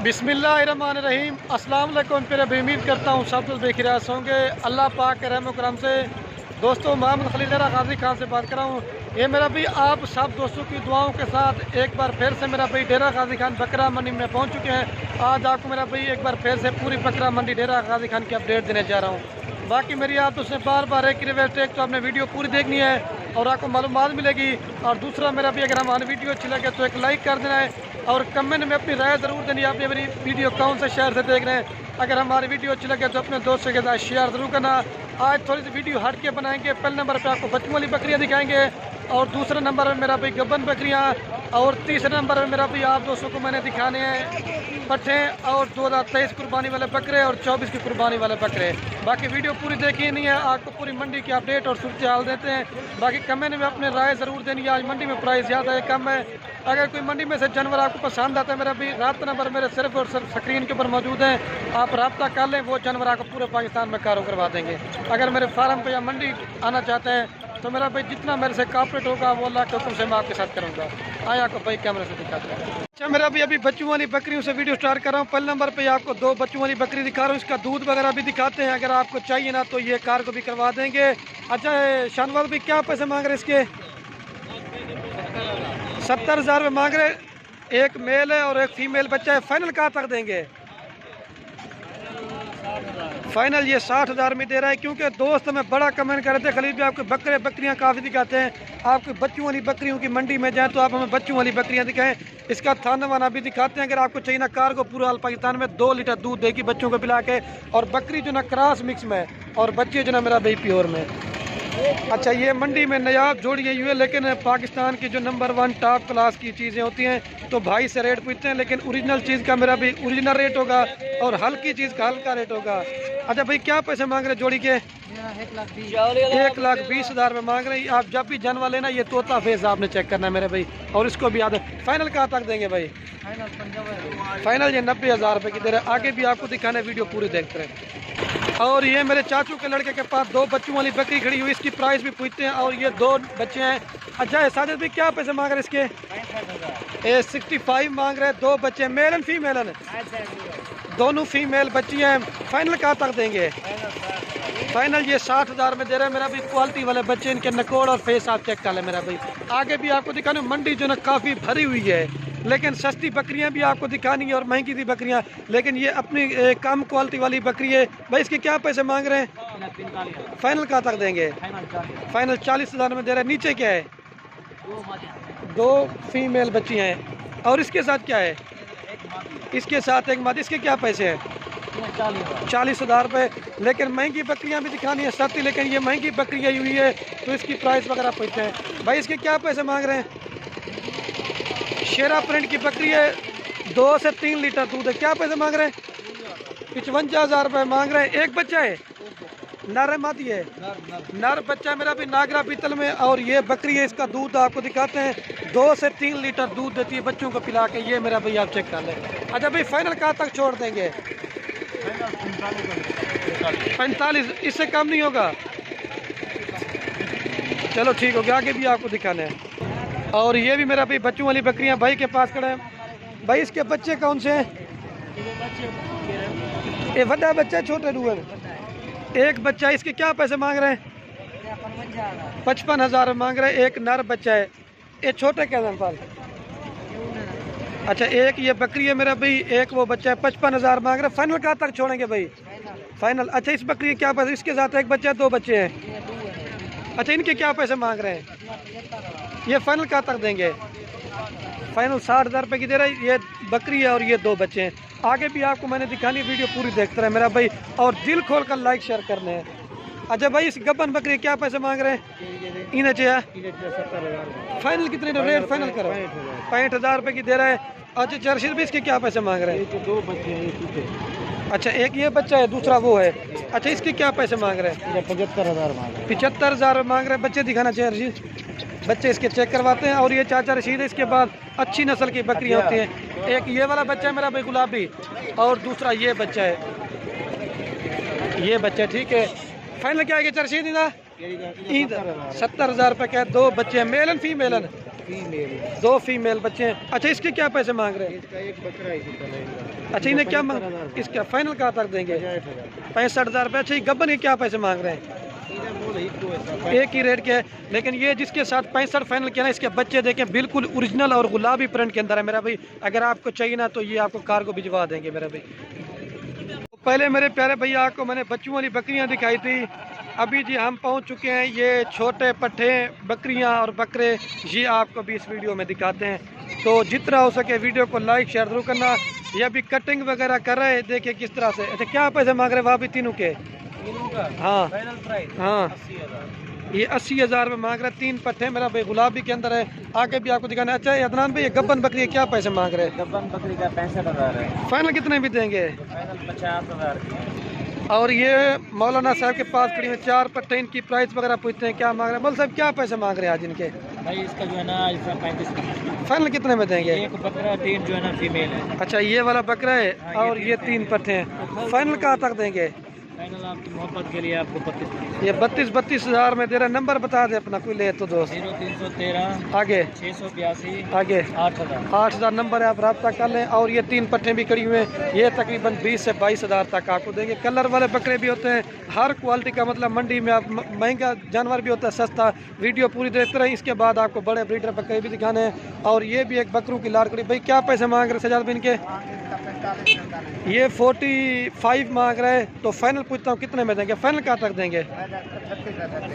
बिस्मिल्लाहिर्रहमानिर्रहीम। अस्सलाम वालेकुम। फिर अभी उम्मीद करता हूँ सब लोग बेखिरास होंगे अल्लाह पाक के रहम करम से। दोस्तों, मोहम्मद खलील गाजी खान से बात कर रहा हूँ। ये मेरा भी आप सब दोस्तों की दुआओं के साथ एक बार फिर से मेरा भाई डेरा गाजी खान बकरा मंडी में पहुँच चुके हैं। आज आपको मेरा भाई एक बार फिर से पूरी बकरा मंडी डेरा गाजी खान की अपडेट देने जा रहा हूँ। बाकी मेरी आप दोस्तों बार बार एक रिक्वेस्ट है, तो आपने वीडियो पूरी देखनी है और आपको मालूमात मिलेगी। और दूसरा मेरा भी, अगर हमारी वीडियो अच्छी लगे तो एक लाइक कर देना है और कमेंट में अपनी राय ज़रूर देनी है। आपने मेरी वीडियो कौन से शहर से देख रहे हैं। अगर हमारी वीडियो अच्छी लगे तो अपने दोस्तों के साथ शेयर ज़रूर करना। आज थोड़ी सी वीडियो हट के बनाएंगे। पहले नंबर पे आपको बच्चों वाली बकरियाँ दिखाएंगे और दूसरे नंबर में मेरा भाई गब्बन बकरियाँ और तीसरे नंबर में मेरा भाई आप दोस्तों को मैंने दिखाने हैं पट्ठे और 2023 कुर्बानी वाले बकरे और 24 की कुर्बानी वाले बकरे। बाकी वीडियो पूरी देखी नहीं है, आपको पूरी मंडी की अपडेट और सूरत हाल देते हैं। बाकी कमेंट में अपने राय ज़रूर देनी है। आज मंडी में प्राइस ज़्यादा है कम है। अगर कोई मंडी में से जानवर आपको पसंद आता है, मेरा भी रब्ता नंबर मेरे सिर्फ और सिर्फ स्क्रीन के ऊपर मौजूद है, आप रब्ता कर लें। वो जानवर आपको पूरे पाकिस्तान में कारो करवा देंगे। अगर मेरे फार्म पे या मंडी आना चाहते हैं तो मेरा भाई जितना मेरे से कॉपरेट होगा वो अल्लाह के हुक्म से मैं आपके साथ करूँगा। आया आपको भाई कैमरे से दिखाते हैं। अच्छा, मेरा भी अभी बच्चों वाली बकरियों से वीडियो स्टार्ट कर रहा हूँ। पहले नंबर पे आपको 2 बच्चों वाली बकरी दिखा रहा हूँ। इसका दूध वगैरह भी दिखाते हैं। अगर आपको चाहिए ना तो ये कार को भी करवा देंगे। अच्छा शानवाल भी क्या पैसे मांग रहे इसके? 70,000 रुपये मांग रहे। एक मेल है और एक फीमेल बच्चा है। फाइनल कहाँ तक देंगे? फाइनल ये 60,000 में दे रहा है। क्योंकि दोस्त हमें बड़ा कमेंट कर रहे थे खलील भी आपके बकरे बकरियां काफ़ी दिखाते हैं, आपके बच्चों वाली बकरियों की मंडी में जाएं तो आप हमें बच्चों वाली बकरियां दिखाएं। इसका थाना वाना भी दिखाते हैं। अगर आपको चाहिए ना, कार को पूरा पाकिस्तान में 2 लीटर दूध देगी बच्चों को पिला के। और बकरी जो ना क्रॉस मिक्स में और बच्चे जो ना मेरा भाई प्योर में। अच्छा, ये मंडी में नयाब जोड़िए हुए, लेकिन पाकिस्तान की जो नंबर 1 टॉप क्लास की चीज़ें होती हैं तो भाई से रेट पूछते हैं, लेकिन ओरिजिनल चीज़ का मेरा भी ओरिजिनल रेट होगा और हल्की चीज़ का हल्का रेट होगा। अच्छा भाई, क्या पैसे मांग रहे जोड़ी के? 1,20,000 में मांग रहे हैं। आप जब भी जानवर लेना ये तोता फेस आपने चेक करना है मेरे भाई। और इसको भी याद है। फाइनल कहाँ तक देंगे भाई? फाइनल ये 90,000 रुपये की दे रहे। आगे भी आपको दिखाना है, वीडियो पूरी देखते रहे। और ये मेरे चाचू के लड़के के पास 2 बच्चों वाली बकरी खड़ी हुई, इसकी प्राइस भी पूछते हैं। और ये 2 बच्चे हैं। अच्छा साजिद भी क्या पैसे मांग रहे इसके? 65 मांग रहे हैं। 2 बच्चे मेल एंड फीमेल है, दोनों फीमेल बच्ची हैं। फाइनल कहाँ तक देंगे? फाइनल ये 60,000 में दे रहे हैं। मेरा भी क्वालिटी वाले बच्चे, इनके नकोड़ और फेस आप चेक कर लें मेरा भाई। आगे भी आपको दिखाने, मंडी जो ना काफ़ी भरी हुई है, लेकिन सस्ती बकरियां भी आपको दिखानी है और महंगी थी बकरियां, लेकिन ये अपनी कम क्वालिटी वाली बकरी है भाई। इसके क्या पैसे मांग रहे हैं? फाइनल कहाँ तक देंगे? फाइनल 40,000 में दे रहे हैं। नीचे क्या है? 2 फीमेल बच्ची हैं। और इसके साथ क्या है? इसके साथ एक मादी। इसके क्या पैसे हैं? 40,000 रुपये। लेकिन महंगी बकरियां भी दिखानी है सस्ती, लेकिन ये महंगी बकरी आई हुई है तो इसकी प्राइस वगैरह पूछते हैं भाई। इसके क्या पैसे मांग रहे हैं? शेरा प्रिंट की बकरी है, 2 से 3 लीटर दूध है। क्या पैसे मांग रहे हैं? 55,000 रुपये मांग रहे हैं। एक बच्चा है, नर है मादी है? नर बच्चा मेरा भी नागरा पीतल में। और ये बकरी है, इसका दूध आपको दिखाते हैं, 2 से 3 लीटर दूध देती है बच्चों को पिला के। ये मेरा भाई आप चेक कर लें। अच्छा भाई, फाइनल कहाँ तक छोड़ देंगे? 45, इससे कम नहीं होगा? चलो ठीक हो गया। आगे भी आपको दिखाना है। और ये भी मेरा भाई बच्चों वाली बकरियां भाई के पास खड़े हैं। भाई इसके बच्चे कौन से हैं? ये बड़ा बच्चा, छोटे रूअर एक बच्चा। इसके क्या पैसे मांग रहे हैं? 55,000 मांग रहे हैं। एक नर बच्चा है। ये छोटे क्या पाल? अच्छा, एक ये बकरी है मेरा भाई, एक वो बच्चा है। 55,000 मांग रहे हैं। फाइनल कहाँ तक छोड़ेंगे भाई? फाइनल। अच्छा, इस बकरी के क्या पैसे? इसके साथ एक बच्चा है, 2 बच्चे हैं। अच्छा, इनके क्या पैसे मांग रहे हैं? ये फाइनल कहाँ तक देंगे? फाइनल 60,000 रुपये की दे रहा है। ये बकरी है और ये 2 बच्चे हैं। आगे भी आपको मैंने दिखानी, वीडियो पूरी देखते रहे मेरा भाई और दिल खोल कर लाइक शेयर करने हैं। अच्छा भाई, इस गब्बन बकरी क्या पैसे मांग रहे हैं? इन्हें चाहिए। फाइनल कितने रेट फाइनल करो? 65,000 रुपये की दे रहा है। अच्छा जर्सी भी इसके क्या पैसे मांग रहे हैं? 2 बच्चे हैं। अच्छा, एक ये बच्चा है, दूसरा वो है। अच्छा, इसके क्या पैसे मांग रहे हैं? 75,000 मांग रहे हैं। 75,000 मांग रहे हैं। बच्चे दिखाना चाहिए रशीद, बच्चे इसके चेक करवाते हैं। और ये चाचा रशीद है। इसके बाद अच्छी नस्ल की बकरियां होती हैं। एक ये वाला बच्चा है मेरा भाई गुलाबी, और दूसरा ये बच्चा है, ये बच्चा। ठीक है, फाइनल क्या है रशीद? ईद 70,000 रुपये का। 2 बच्चे हैं, male and female. Female. 2 female बच्चे हैं। अच्छा, इसके क्या पैसे मांग रहे हैं? इसका एक बकरा है, इसी तरह। अच्छा, इन्हें क्या मांग, इसका फाइनल कहाँ तक देंगे? 65,000 रुपये। अच्छा, ये गब्बन के क्या पैसे मांग रहे हैं? एक ही रेट के है, लेकिन ये जिसके साथ 65 फाइनल किया ना, इसके बच्चे देखें बिल्कुल ओरिजिनल और गुलाबी प्रिंट के अंदर है मेरा भाई। अगर आपको चाहिए ना तो ये आपको कार को भिजवा देंगे मेरा भाई। पहले मेरे प्यारे भैया आपको मैंने बच्चों वाली बकरियां दिखाई थी। अभी जी हम पहुंच चुके हैं ये छोटे पट्ठे बकरियां और बकरे, ये आपको भी इस वीडियो में दिखाते हैं। तो जितना हो सके वीडियो को लाइक शेयर जरूर करना। ये अभी कटिंग वगैरह कर रहे हैं, देखिए किस तरह से। अच्छा, क्या पैसे मांग रहे हैं वहाँ भी तीनों के? हाँ फाइनल प्राइस हाँ, 80,000। ये 80,000 में मांग रहे हैं। 3 पट्टे मेरा भाई गुलाबी के अंदर है। आगे भी आपको दिखाना। अच्छा, अदनान भाई ये गब्बन बकरी है, क्या पैसे मांग रहे हैं? गब्बन बकरी का 65,000 है। फाइनल कितने भी देंगे? फाइनल 50,000। और ये मौलाना साहब के पास खड़ी में 4 पट्टे, इनकी प्राइस वगैरह पूछते हैं क्या मांग रहे हैं। मौलाना साहब क्या पैसे मांग रहे हैं आज इनके? भाई इसका जो है ना, इसका 35। फाइनल कितने में देंगे? एक बकरा 3 जो है ना फीमेल है। अच्छा, ये वाला बकरा है और ये 3 पट्टे हैं। फाइनल कहाँ तक देंगे? फाइनल आपकी मोहब्बत के लिए आपको 32। ये 32,000 में दे रहा। नंबर बता दे अपना, कोई ले तो दोस्त। 0313 आगे 682 आगे 8,000। 8,000 नंबर है, आप रब्ता कर लें। और ये 3 पट्टे भी खड़ी हुए हैं, ये तकरीबन 20 से 22,000 तक आपको देंगे। कलर वाले बकरे भी होते हैं, हर क्वालिटी का, मतलब मंडी में आप महंगा जानवर भी होता है, सस्ता। वीडियो पूरी देखते रहें। इसके बाद आपको बड़े ब्रीडर बकरे भी दिखाने हैं। और ये भी एक बकरों की लाड़ खड़ी। भाई क्या पैसे मांग रहे सजाद बिन के? ये 45 मांग रहे हैं। तो फाइनल पूछता हूँ कितने में देंगे? फाइनल कहाँ तक देंगे?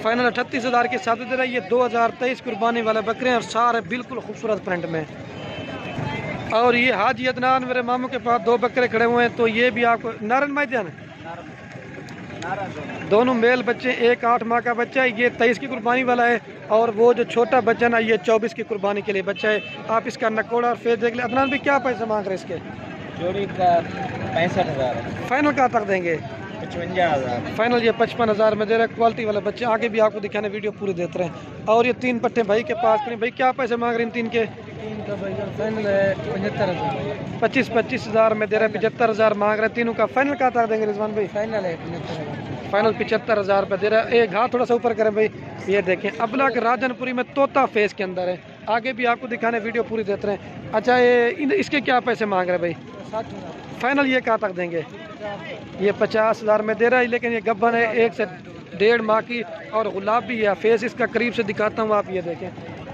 फाइनल 38,000 के साथ दे रहा है। ये 2023 कुर्बानी वाले बकरे हैं और सारे बिल्कुल खूबसूरत प्रिंट में। और ये हाजी अदनान मेरे मामू के पास 2 बकरे खड़े हुए हैं। तो ये भी आपको नारन मैदान दोनों मेल बच्चे, एक 8 माह का बच्चा है, ये 23 की कुर्बानी वाला है। और वो जो छोटा बच्चा ना, ये 24 की कुर्बानी के लिए बच्चा है। आप इसका नकोड़ा और फेस देख ले। अदनान भी क्या पैसे मांग रहे हैं इसके? जोड़ी का 65,000 है। फाइनल कहाँ तक देंगे? 55,000। फाइनल ये 55,000 में दे रहे हैं। क्वालिटी वाले बच्चे, आगे भी आपको दिखाने वीडियो पूरी देते रहे। और ये 3 पट्टे भाई के पास करें। भाई क्या पैसे मांग रहे हैं इन 3 के? फाइनल है 75,000। 25,000 में दे रहे हैं। 75,000 मांग रहे हैं तीनों का। फाइनल कहाँ तक देंगे रिजवान भाई? फाइनल है 75,000। फाइनल 75,000 रुपये दे रहा है। एक हाथ थोड़ा सा ऊपर करें भाई। ये देखें अबला के राजनपुरी में तोता फेस के अंदर है। आगे भी आपको दिखाने वीडियो पूरी देते रहे। अच्छा, ये इसके क्या पैसे मांग रहे हैं भाई? 60,000। फाइनल ये कहाँ तक देंगे? ये 50,000 में दे रहा है, लेकिन ये गब्बन है 1 से 1.5 माह की और गुलाबी है। फेस इसका करीब से दिखाता हूँ, आप ये देखें।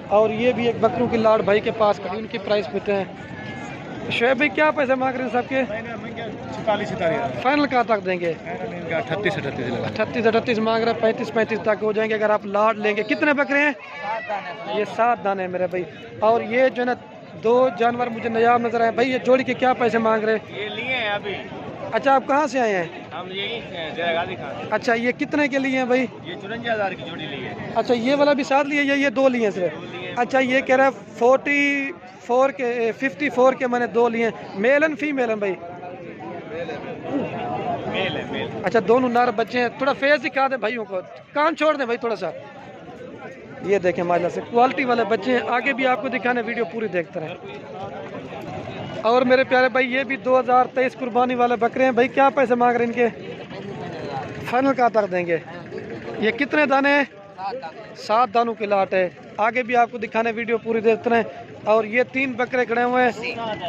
और ये भी एक बकरों की लाड़ भाई के पास खड़ी, उनकी प्राइस पूछते हैं। शोएब भाई क्या पैसे मांग रहे हैं सबके? 46,000। फाइनल कहाँ तक देंगे? 38 38 मांग रहे हैं। 35 तक हो जाएंगे अगर आप लाड़ लेंगे। कितने बकरे हैं? ये 7 दाने हैं मेरे भाई। और ये जो है ना 2 जानवर मुझे नयाब नजर आए भाई। ये जोड़ी के क्या पैसे मांग रहे हैं? ये लिए हैं अभी। अच्छा, आप कहाँ से आए हैं? हम यही जयगादी खान। अच्छा, ये कितने के लिए हैं भाई? ये 54,000 की जोड़ी ली है। अच्छा, ये वाला भी साथ लिए, ये 2 लिए सिर्फ? अच्छा, ये कह रहा है 44 के 54 के मैंने 2 लिए। मेल एंड फीमेल हैं भाई? मेल है मेल। अच्छा, दोनों नर बच्चे हैं। थोड़ा फेस दिखा दे भाइयों को, कान छोड़ दें भाई थोड़ा सा। ये देखें माशाल्लाह से क्वालिटी वाले बच्चे हैं। आगे भी आपको दिखाने वीडियो पूरी देखते रहें। और मेरे प्यारे भाई ये भी 2023 कुर्बानी वाले बकरे हैं। भाई क्या पैसे मांग रहे हैं इनके? फाइनल कहाँ तक देंगे? ये कितने दाने हैं? 7 दानों की लाट है। आगे भी आपको दिखाने वीडियो पूरी देखते रहें। और ये 3 बकरे खड़े हुए हैं।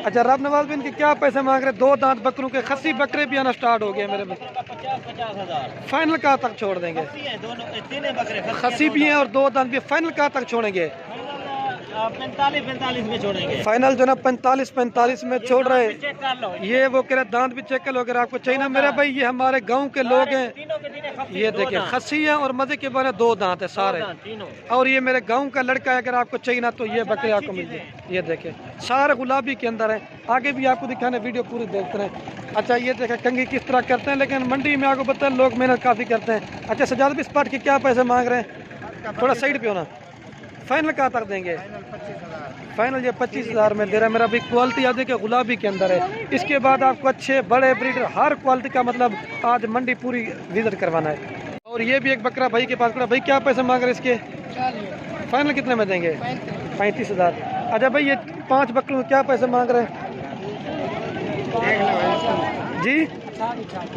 अच्छा, रब नवाज भी इनके क्या पैसे मांग रहे हैं? 2 दांत बकरों के। खस्सी बकरे भी आना स्टार्ट हो गए मेरे में। 50,000। फाइनल कहाँ तक छोड़ देंगे? तीनों बकरे खस्सी भी हैं और 2 दांत भी। फाइनल कहाँ तक छोड़ेंगे? 45 में छोड़ेंगे। फाइनल जो ना 45 में छोड़ रहे। चेक कर लो। ये वो कह रहे दांत भी चेक कर लो अगर आपको चाहिए ना मेरा भाई। ये हमारे गांव के लोग हैं। तीनों के तीनों खस्सी, ये देखिए खस्सी है और मजे के बारे 2 दांत है सारे। तीनों। और ये मेरे गांव का लड़का है, अगर आपको चाहिए ना तो ये बकरे आपको मिल जाए। ये देखें सारे गुलाबी के अंदर है। आगे भी आपको दिखाने वीडियो पूरी देखते रहे। अच्छा, ये देखें कंगी किस तरह करते हैं, लेकिन मंडी में आपको पता है लोग मेहनत काफ़ी करते हैं। अच्छा, सजाद भी स्पॉट के क्या पैसे मांग रहे हैं? थोड़ा साइड पे होना। फाइनल कहाँ तक देंगे? फाइनल ये 25,000 में दे रहा है मेरा भाई। क्वालिटी आप देखिए गुलाबी के अंदर है। इसके बाद आपको अच्छे बड़े ब्रीडर हर क्वालिटी का, मतलब आज मंडी पूरी विजिट करवाना है। और ये भी एक बकरा भाई के पास खड़ा। भाई क्या पैसे मांग रहे हैं इसके? फाइनल कितने में देंगे? 35,000। अच्छा भाई, ये 5 बकरों के क्या पैसे मांग रहे हैं जी?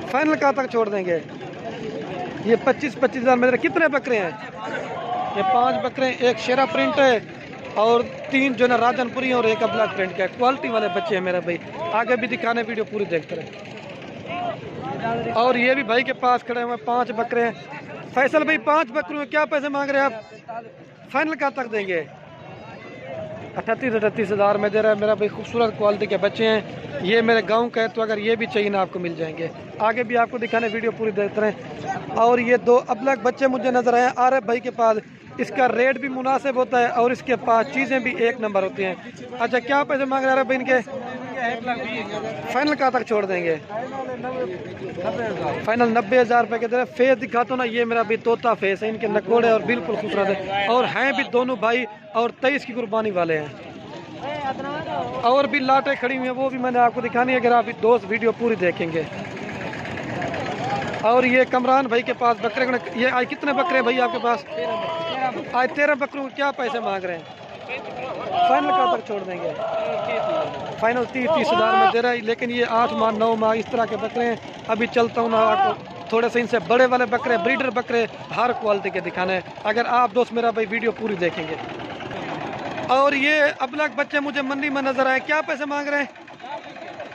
फाइनल कहाँ तक छोड़ देंगे? ये 25,000 में दे रहे। कितने बकरे हैं? ये 5 बकरे, एक शेरा प्रिंट है और 3 जो ना राजनपुरी और एक ब्लैक प्रिंट का। क्वालिटी वाले बच्चे हैं मेरा भाई, आगे भी दिखाने, वीडियो पूरी देखते रहे। और ये भी भाई के पास खड़े हुए 5 बकरे हैं। फैसल भाई 5 बकरों क्या पैसे मांग रहे हैं आप? फाइनल कहाँ तक देंगे? 38 हज़ार में दे रहा है मेरा भाई। खूबसूरत क्वालिटी के बच्चे हैं, ये मेरे गांव का है, तो अगर ये भी चाहिए ना आपको मिल जाएंगे। आगे भी आपको दिखाने, वीडियो पूरी देखते रहें। और ये 2 अबलग बच्चे मुझे नजर आए आरिफ भाई के पास। इसका रेट भी मुनासिब होता है और इसके पास चीज़ें भी 1 नंबर होती हैं। अच्छा क्या पैसे मांग रहे हैं भाई इनके? फाइनल कहाँ तक छोड़ देंगे? फाइनल 90,000 रुपये के दे रहे। फेस दिखाता हूँ ना, ये मेरा भी तोता फेस है, इनके नकोड़े और बिल्कुल खूबसूरत है, और हैं भी दोनों भाई, और 23 की कुर्बानी वाले हैं। और भी लाटें खड़ी हुई हैं, वो भी मैंने आपको दिखानी है अगर आप दोस्त वीडियो पूरी देखेंगे। और ये कमरान भाई के पास बकरे, ये आज कितने बकरे हैं भाई आपके पास? आज 13 बकरों के क्या पैसे मांग रहे हैं? फाइनल कहाँ तक छोड़ देंगे? फाइनल 30 हज़ार में दे रहा है, लेकिन ये 8 माह 9 माह इस तरह के बकरे हैं। अभी चलता हूँ ना आपको थोड़े से इनसे बड़े वाले बकरे, ब्रीडर बकरे, हर क्वालिटी के दिखाने हैं, अगर आप दोस्त मेरा भाई वीडियो पूरी देखेंगे। और ये अबलग बच्चे मुझे मंडी में नजर आए, क्या पैसे मांग रहे हैं?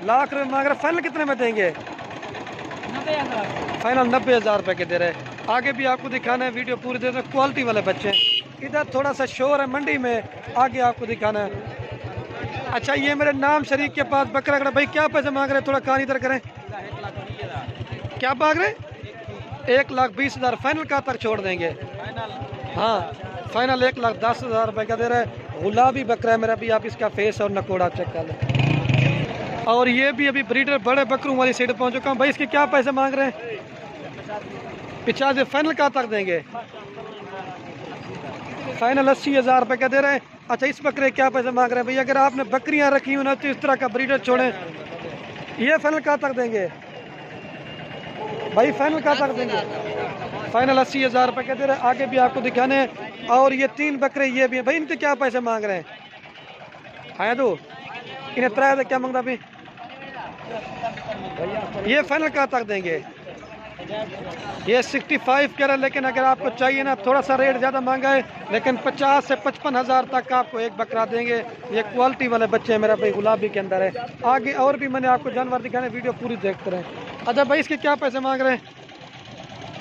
लाख रुपये मांग रहे हैं। फाइनल कितने में देंगे? फाइनल 90,000 रुपये के दे रहे हैं। आगे भी आपको दिखाना है, वीडियो पूरी दे रहे हैं। क्वालिटी वाले बच्चे हैं। इधर थोड़ा सा शोर है मंडी में, आगे आपको दिखाना है। अच्छा ये मेरे नाम शरीक के पास बकरा खड़ा भाई, क्या पैसे मांग रहे हैं? थोड़ा कान इधर करें। क्या मांग रहे हैं? 1,20,000। फाइनल कहाँ तक छोड़ देंगे? हाँ फाइनल 1,10,000 रुपये का दे रहा है। गुलाबी बकरा है मेरा भी, आप इसका फेस और नकोड़ा चेक कर लें। और ये भी अभी ब्रीडर बड़े बकरों वाली साइड पहुंच चुका हूँ भाई। इसके क्या पैसे मांग रहे हैं? 50। फाइनल कहाँ तक देंगे? फाइनल 80,000 रुपये का दे रहे हैं। अच्छा इस बकरे क्या पैसे मांग रहे हैं भाई? अगर आपने बकरियां रखी हो ना तो इस तरह का ब्रीडर छोड़ें। ये फाइनल कहाँ तक देंगे भाई? फाइनल कहाँ तक देंगे? फाइनल 80,000 रुपये का दे रहे हैं। आगे भी आपको दिखाने हैं। और ये 3 बकरे ये भी हैं भाई, इनके क्या पैसे मांग रहे हैं? है तो इन्हें 3 क्या मांगता भाई? ये फाइनल कहाँ तक देंगे? ये 65 कह रहे हैं, लेकिन अगर आपको चाहिए ना, थोड़ा सा रेट ज़्यादा महंगा है, लेकिन 50 से 55 हज़ार तक आपको एक बकरा देंगे। ये क्वालिटी वाले बच्चे हैं मेरा भाई, गुलाबी के अंदर है। आगे और भी मैंने आपको जानवर दिखाने, वीडियो पूरी देखते रहे। अच्छा भाई इसके क्या पैसे मांग रहे हैं?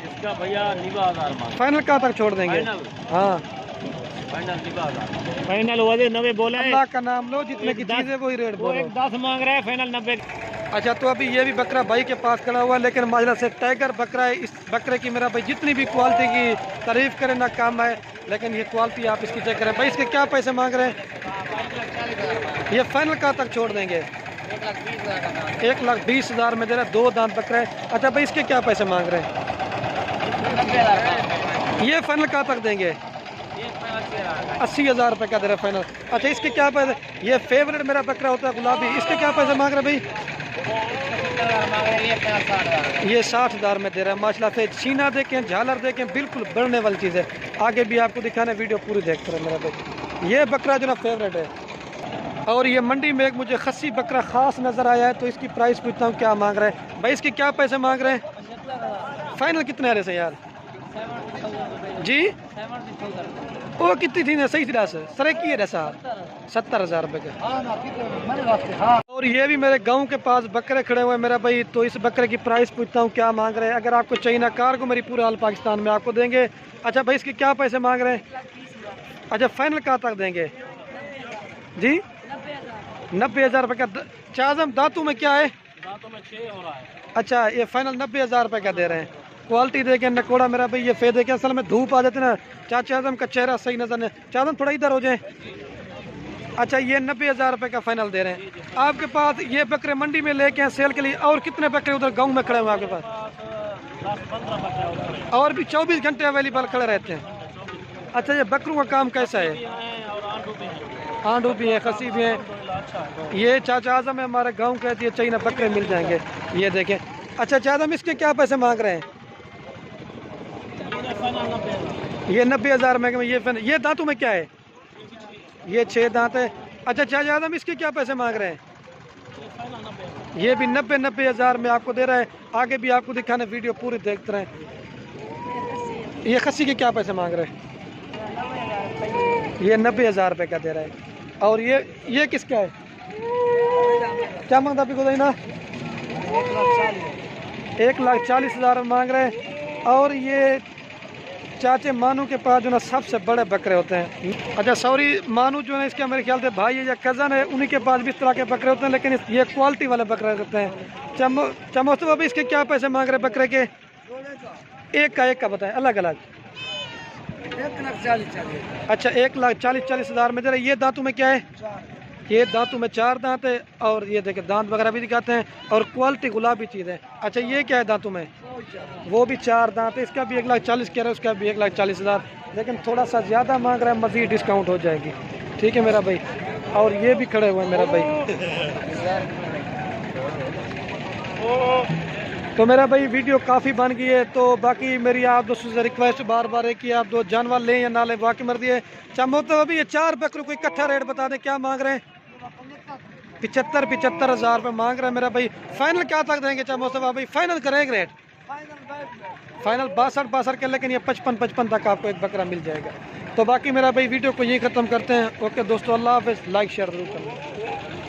इसका भैया 90,000 फाइनल कहाँ तक छोड़ देंगे? हाँ फाइनल हुआ 90 बोले। अल्लाह का नाम लो, जितने की चीज़ है वही रेट बोलो। 10 मांग रहा है, फाइनल 90। अच्छा तो अभी ये भी बकरा भाई के पास खड़ा हुआ है, लेकिन माजरा से टाइगर बकरा है। इस बकरे की मेरा भाई जितनी भी क्वालिटी की तारीफ करें ना काम है, लेकिन ये क्वालिटी आप इसकी चेक करें भाई। इसके क्या पैसे मांग रहे हैं? ये फाइनल कहाँ तक छोड़ देंगे? 1,20,000 में दे रहा है। 2 दांत बकरा है। अच्छा भाई इसके क्या पैसे मांग रहे हैं? ये फाइनल कहाँ तक देंगे? 80,000 रुपये का दे रहा है फाइनल। अच्छा इसके क्या पैसे? ये फेवरेट मेरा बकरा होता है गुलाबी, इसके क्या पैसे मांग रहे हैं भाई? ये 60,000 में दे रहा है। माशाल्लाह से सीना देखें, झालर देखें, बिल्कुल बढ़ने वाली चीज़ है। आगे भी आपको दिखाना, वीडियो पूरी देखते रहे मेरा भाई। ये बकरा जो ना फेवरेट है। और ये मंडी में एक मुझे खस्सी बकरा खास नज़र आया है, तो इसकी प्राइस पूछता हूँ क्या मांग रहे हैं भाई? इसके क्या पैसे मांग रहे हैं? फाइनल कितने आ रहे हैं यार जी? वो कितनी थी ना सही तरह से सर की है ऐसा 70,000 रुपये का। और ये भी मेरे गांव के पास बकरे खड़े हुए मेरा भाई, तो इस बकरे की प्राइस पूछता हूँ क्या मांग रहे हैं? अगर आपको चाहिए ना कार को मेरी पूरे हाल पाकिस्तान में आपको देंगे। अच्छा भाई इसके क्या पैसे मांग रहे हैं? अच्छा फाइनल कहाँ तक देंगे जी? 90,000 रुपये का। चाज़म दांतों में क्या है? दांतों में 6 हो रहा है। अच्छा ये फाइनल 90,000 रुपये का दे रहे हैं। क्वालिटी देखें, नकोड़ा मेरा भाई, ये फे देखें। असल में धूप आ जाती है ना, चादम का चेहरा सही नजर नहीं। चादम थोड़ा इधर हो जाए। अच्छा ये 90,000 रुपये का फाइनल दे रहे हैं। आपके पास ये बकरे मंडी में लेके हैं सेल के लिए, और कितने बकरे उधर गांव में खड़े हुए आपके पास? 10-15 बकरे और भी 24 घंटे अवेलेबल खड़े रहते हैं। अच्छा ये बकरों का काम कैसा है? आंडू भी हैं, खसी भी हैं। ये चाचा आजम है हमारे गाँव के, ये चाहिए ना बकरे मिल जाएंगे। ये देखें। अच्छा चादम इसके क्या पैसे मांग रहे हैं? ये 90,000 में। ये दांतों में क्या है? ये 6 दांत है। अच्छा चाचा आजम इसके क्या पैसे मांग रहे हैं? ये भी 90,000 में आपको दे रहा है। आगे भी आपको दिखाने, वीडियो पूरी देखते रहें। ये खस्सी के क्या पैसे मांग रहे हैं? ये 90,000 रुपये का दे रहा है। और ये किसका है? क्या मांगता अभी को ना? 1,40,000 मांग रहे हैं। और ये चाचे मानू के पास जो ना सबसे बड़े बकरे होते हैं। अच्छा सॉरी, मानू जो है इसका मेरे ख्याल से भाई है या कज़न है, उन्हीं के पास भी इस तरह के बकरे होते हैं, लेकिन ये क्वालिटी वाले बकरे होते हैं। चमोस्तफा अभी इसके क्या पैसे मांग रहे हैं बकरे के? एक का बताएं, अलग अलग। 1,40,000। अच्छा 1,40,000 में दे रहे। ये दांतों में क्या है? ये दांतों में 4 दांत है। और ये देखे दांत वगैरह भी दिखाते हैं और क्वालिटी गुलाबी चीज़ है। अच्छा ये क्या है दांतों में? वो भी 4 दांत है। इसका भी 1,40,000 कह रहे हैं, उसका भी 1,40,000, लेकिन थोड़ा सा ज़्यादा मांग रहा है, मज़ीद डिस्काउंट हो जाएगी। ठीक है मेरा भाई। और ये भी खड़े हुए हैं मेरा भाई। तो मेरा भाई वीडियो काफ़ी बन गई है, तो बाकी मेरी आप दोस्तों से रिक्वेस्ट बार बार है कि आप दो जानवर लें या ना लें, बाकी मर्जी है। चाहो तो अभी ये 4 बकरों को इकट्ठा रेट बता दें, क्या मांग रहे हैं? 75,000 रुपये मांग रहे हैं मेरा भाई। फाइनल क्या तक देंगे चाहो भाई? फाइनल करेंगे रेट? फाइनल 62 के, लेकिन ये 55 तक आपको एक बकरा मिल जाएगा। तो बाकी मेरा भाई वीडियो को यही ख़त्म करते हैं। ओके दोस्तों, अल्लाह हाफ़िज़। लाइक शेयर जरूर करना।